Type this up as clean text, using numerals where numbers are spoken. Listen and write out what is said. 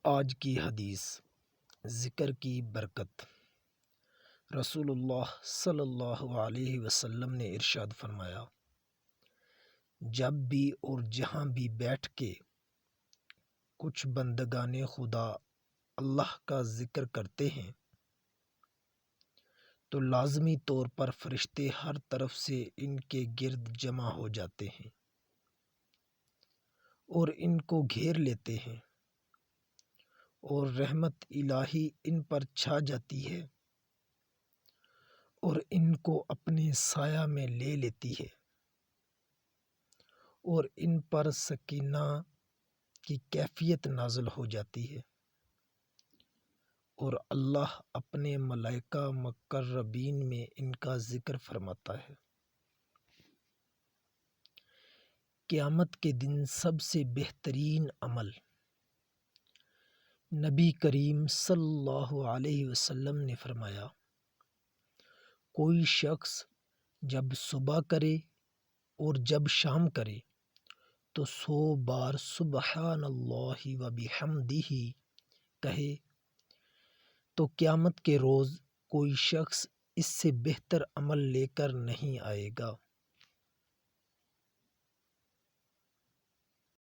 آج کی حدیث ذکر کی برکت۔ رسول اللہ صلی اللہ علیہ وسلم نے ارشاد فرمایا، جب بھی اور جہاں بھی بیٹھ کے کچھ بندگان خدا اللہ کا ذکر کرتے ہیں تو لازمی طور پر فرشتے ہر طرف سے ان کے گرد جمع ہو جاتے ہیں اور ان کو گھیر لیتے ہیں، اور رحمت الہی ان پر چھا جاتی ہے اور ان کو اپنے سایہ میں لے لیتی ہے، اور ان پر سکینہ کی کیفیت نازل ہو جاتی ہے، اور اللہ اپنے ملائکہ مقربین میں ان کا ذکر فرماتا ہے۔ قیامت کے دن سب سے بہترین عمل نبی کریم صلی اللہ علیہ وسلم نے فرمایا، کوئی شخص جب صبح کرے اور جب شام کرے تو 100 بار سبحان اللہ و بحمدہ کہے تو قیامت کے روز کوئی شخص اس سے بہتر عمل لے کر نہیں آئے گا۔